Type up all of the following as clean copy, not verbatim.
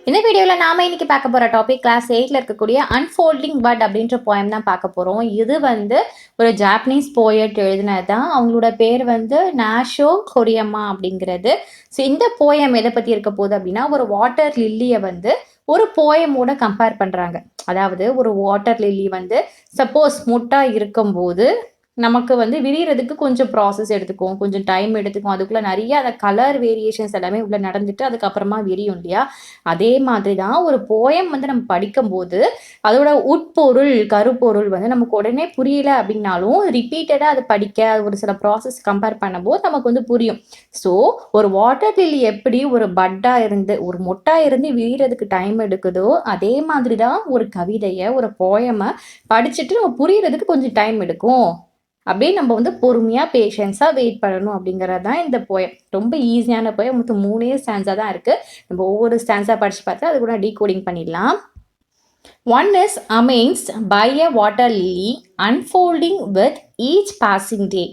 இந்த வீடியோவில் நாம இன்னைக்கு பார்க்க போகிற டாபிக் கிளாஸ் 8ல் இருக்கக்கூடிய அன்ஃபோல்டிங் பட் அப்படின்ற போயம் தான் பார்க்க போகிறோம். இது ஒரு ஜாப்பனீஸ் போயட் எழுதினது தான். அவங்களோட பேர் நாஷோ கொரியம்மா அப்படிங்கிறது. ஸோ இந்த போயம் எதை பற்றி இருக்க போகுது அப்படின்னா, ஒரு வாட்டர் லில்லியை ஒரு போயமோட கம்பேர் பண்ணுறாங்க. அதாவது ஒரு வாட்டர் லில்லி சப்போஸ் முட்டா இருக்கும்போது நமக்கு விரியறதுக்கு கொஞ்சம் ப்ராசஸ் எடுத்துக்கும், கொஞ்சம் டைம் எடுத்துக்கும். அதுக்குள்ளே நிறைய அந்த கலர் வேரியேஷன்ஸ் எல்லாமே உள்ளே நடந்துட்டு அதுக்கப்புறமா விரியும் இல்லையா? அதே மாதிரி தான் ஒரு போயம் நம்ம படிக்கும்போது அதோட உட்பொருள் கருப்பொருள் நமக்கு உடனே புரியல அப்படின்னாலும் ரிப்பீட்டடாக அதை படிக்க ஒரு சில ப்ராசஸ் கம்பேர் பண்ணும்போது நமக்கு புரியும். ஸோ ஒரு வாட்டர் லில்லி எப்படி ஒரு பட்டாக இருந்து ஒரு மொட்டாக இருந்து விரியறதுக்கு டைம் எடுக்குதோ, அதே மாதிரி தான் ஒரு கவிதையை ஒரு போயமை படிச்சுட்டு நம்ம புரியறதுக்கு கொஞ்சம் டைம் எடுக்கும். அப்படியே நம்ம பொறுமையாக பேஷன்ஸாக வெயிட் பண்ணணும் அப்படிங்கிறது தான் இந்த போயம். ரொம்ப ஈஸியான போயம். மொத்தம் 3 ஸ்டான்ஸாக தான் இருக்குது. நம்ம ஒவ்வொரு ஸ்டான்ஸாக படித்து பார்த்து அது கூட டீகோடிங் பண்ணிடலாம். One is amazed by a water lily unfolding with each passing day,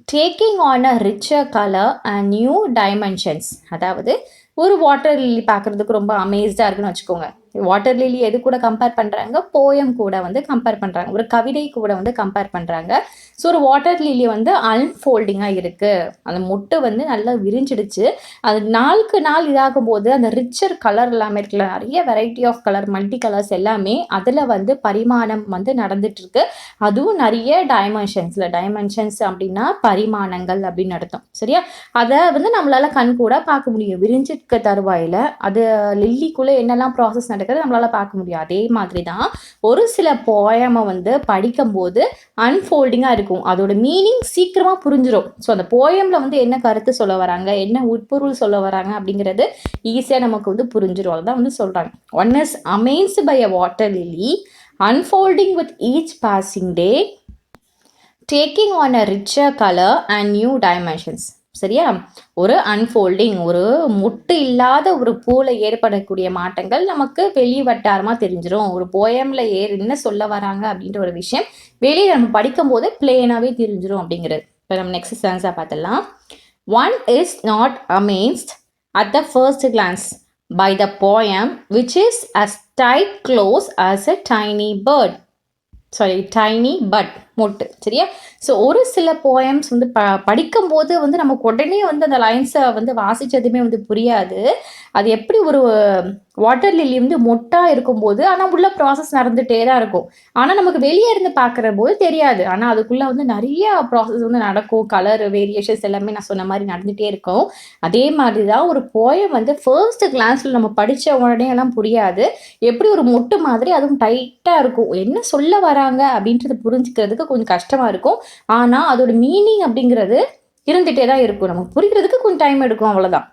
taking on a richer color and new dimensions. அதாவது ஒரு வாட்டர் லில்லி பார்க்குறதுக்கு ரொம்ப அமேஸ்டாக இருக்குன்னு வச்சுக்கோங்க. வாட்டர் லில்லி எது கூட கம்பேர் பண்ணுறாங்க? போயம் கூட கம்பேர் பண்ணுறாங்க, ஒரு கவிதை கூட கம்பேர் பண்ணுறாங்க. ஸோ ஒரு வாட்டர் லில்லி அன்ஃபோல்டிங்காக இருக்குது. அந்த மொட்டு நல்லா விரிஞ்சிடுச்சு. அது நாளுக்கு நாள் இதாகும் போது அந்த ரிச்சர் கலர் எல்லாமே இருக்குல்ல, நிறைய variety of colour, multi colours எல்லாமே அதில் பரிமாணம் நடந்துட்டுருக்கு. அதுவும் நிறைய டைமென்ஷன்ஸ் அப்படின்னா பரிமாணங்கள் அப்படின்னு அர்த்தம். சரியா? அதை நம்மளால் கண் கூட பார்க்க முடியும். விரிஞ்சிருக்க தருவாயில் அது லில்லிக்குள்ளே என்னெல்லாம் ப்ராசஸ் நடக்கிறது நம்மளால் பார்க்க முடியும். அதே மாதிரி தான் ஒரு சில போயமை படிக்கும்போது அன்ஃபோல்டிங்காக இருக்கும். அதோட மீனிங் சீக்கிரமாக புரிஞ்சிடும். ஸோ அந்த போயமில் என்ன கருத்து சொல்ல வராங்க, என்ன உட்பொருள் சொல்ல வராங்க அப்படிங்கிறது ஈஸியாக நமக்கு புரிஞ்சிடும். அதுதான் சொல்கிறாங்க. One is amazed by a water lily unfolding with each passing day, taking on a richer color and new dimensions. சரியா? ஒரு அன்ஃபோல்டிங், ஒரு முட்டு இல்லாத ஒரு பூவில் ஏற்படக்கூடிய மாற்றங்கள் நமக்கு வெளி வட்டாரமாக தெரிஞ்சிடும். ஒரு போயமில் என்ன சொல்ல வராங்க அப்படின்ற ஒரு விஷயம் வெளியே நம்ம படிக்கும்போது பிளெயினாகவே தெரிஞ்சிடும் அப்படிங்கிறது. இப்போ நம்ம நெக்ஸ்ட் ஸ்டான்ஸாக பார்த்துடலாம். One is not amazed at the first glance by the poem which is as tight close as a tiny bird. Tiny but மொட்டு. சரியா? ஸோ ஒரு சில போயம்ஸ் படிக்கும்போது நமக்கு உடனே அந்த லைன்ஸை வாசித்ததுமே புரியாது. அது எப்படி ஒரு வாட்டர் லில்லி மொட்டாக இருக்கும்போது ஆனால் உள்ள ப்ராசஸ் நடந்துகிட்டே தான் இருக்கும். ஆனால் நமக்கு வெளியே இருந்து பார்க்குற போது தெரியாது. ஆனால் அதுக்குள்ளே நிறைய ப்ராசஸ் நடக்கும். கலர் வேரியேஷன்ஸ் எல்லாமே நான் சொன்ன மாதிரி நடந்துகிட்டே இருக்கும். அதே மாதிரி தான் ஒரு போயம் ஃபர்ஸ்ட் கிளான்ஸில் நம்ம படித்த உடனே எல்லாம் புரியாது. எப்படி ஒரு மொட்டு மாதிரி அதுவும் டைட்டாக இருக்கும். என்ன சொல்ல வராங்க அப்படின்றது புரிஞ்சுக்கிறதுக்கு கொஞ்சம் கஷ்டமாக இருக்கும். ஆனால் அதோட மீனிங் அப்படிங்கிறது இருந்துகிட்டே தான் இருக்கும். நமக்கு புரிகிறதுக்கு கொஞ்சம் டைம் எடுக்கும், அவ்வளோதான்.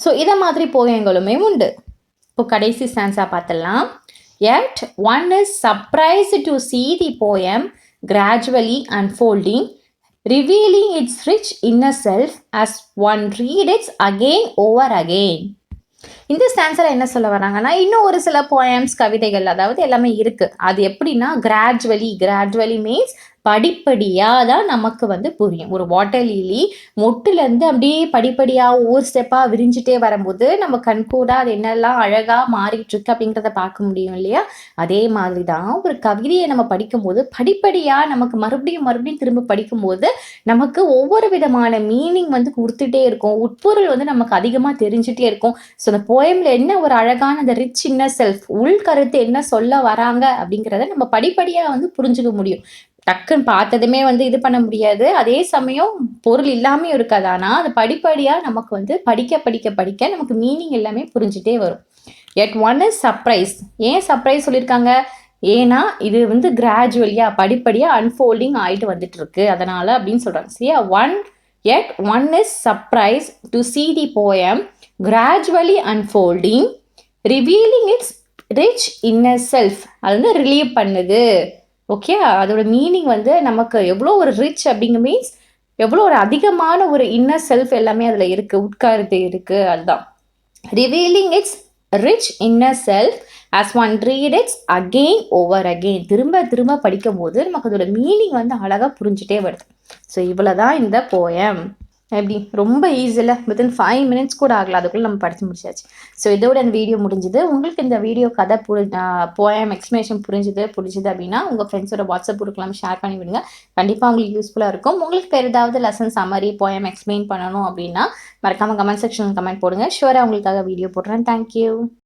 ஸோ இதை மாதிரி போயங்களுமே உண்டு. இப்போ கடைசி ஸ்டான்ஸாக பார்த்துடலாம். Yet one is surprised to see the poem gradually unfolding, revealing its rich inner self as one reads it again over again. இந்த ஸ்டான்ஸில் என்ன சொல்ல வராங்கன்னா, இன்னும் ஒரு சில போயம்ஸ், கவிதைகள், அதாவது எல்லாமே இருக்குது. அது எப்படின்னா கிராஜுவலி மீன்ஸ் படிப்படியாக தான் நமக்கு புரியும். ஒரு வாட்டர் லில்லி மொட்டுலேருந்து அப்படியே படிப்படியாக ஒவ்வொரு ஸ்டெப்பாக விரிஞ்சிட்டே வரும்போது நம்ம கண்கூட அது என்னெல்லாம் அழகாக மாறிட்டுருக்கு அப்படிங்கிறத பார்க்க முடியும் இல்லையா? அதே மாதிரி தான் ஒரு கவிதையை நம்ம படிக்கும்போது படிப்படியாக நமக்கு மறுபடியும் திரும்ப படிக்கும்போது நமக்கு ஒவ்வொரு விதமான மீனிங் கொடுத்துட்டே இருக்கும். உட்பொருள் நமக்கு அதிகமாக தெரிஞ்சுட்டே இருக்கும். ஸோ அந்த போயமில் என்ன ஒரு அழகான அந்த ரிச் இன்னர் செல்ஃப், உள்கருத்து என்ன சொல்ல வராங்க அப்படிங்கிறத நம்ம படிப்படியாக புரிஞ்சுக்க முடியும். டக்குன்னு பார்த்ததுமே இது பண்ண முடியாது. அதே சமயம் பொருள் இல்லாமல் இருக்காது. ஆனால் அது படிப்படியாக நமக்கு படிக்க நமக்கு மீனிங் எல்லாமே புரிஞ்சுட்டே வரும். எட் ஒன் இஸ் சர்ப்ரைஸ். ஏன் சர்ப்ரைஸ் சொல்லியிருக்காங்க? ஏன்னா இது கிராஜுவலியாக படிப்படியாக அன்ஃபோல்டிங் ஆகிட்டு வந்துட்டு இருக்கு, அதனால அப்படின்னு சொல்கிறாங்க. சரியா? One is surprise to see the poem gradually unfolding, revealing its rich inner self. அது ரிலீவ் பண்ணுது. ஓகே, அதோட மீனிங் நமக்கு எவ்வளோ ஒரு ரிச் அப்படிங்க மீன்ஸ் எவ்வளோ ஒரு அதிகமான ஒரு இன்னர் செல்ஃப் எல்லாமே அதில் இருக்குது, உட்கருத்து இருக்குது. அதுதான் revealing it's rich inner self as one read it's again over again. திரும்ப படிக்கும் போது நமக்கு அதோட மீனிங் அழகாக புரிஞ்சுட்டே வருது. ஸோ இவ்வளோ தான் இந்த போயம். எப்படி ரொம்ப ஈஸியில் வித்தின் 5 மினிட்ஸ் கூட ஆகல, அதுக்குள்ளே நம்ம படித்து முடிச்சாச்சு. ஸோ இதோட இந்த வீடியோ முடிஞ்சுது. உங்களுக்கு இந்த வீடியோ கதை போயம் எக்ஸ்பிளனேஷன் பிடிச்சிது அப்படின்னா உங்கள் ஃப்ரெண்ட்ஸோட வாட்ஸ்அப் குரூப்லாம் ஷேர் பண்ணி விடுங்க. கண்டிப்பாக உங்களுக்கு யூஸ்ஃபுல்லாக இருக்கும். உங்களுக்கு வேறு ஏதாவது லெசன் சம்மரி போயம் எக்ஸ்பிளைன் பண்ணணும் அப்படின்னா மறக்காமல் கமெண்ட் செக்ஷனில் கமெண்ட் போடுங்க. ஷுவராக உங்களுக்காக வீடியோ போடுறேன். தேங்க்யூ.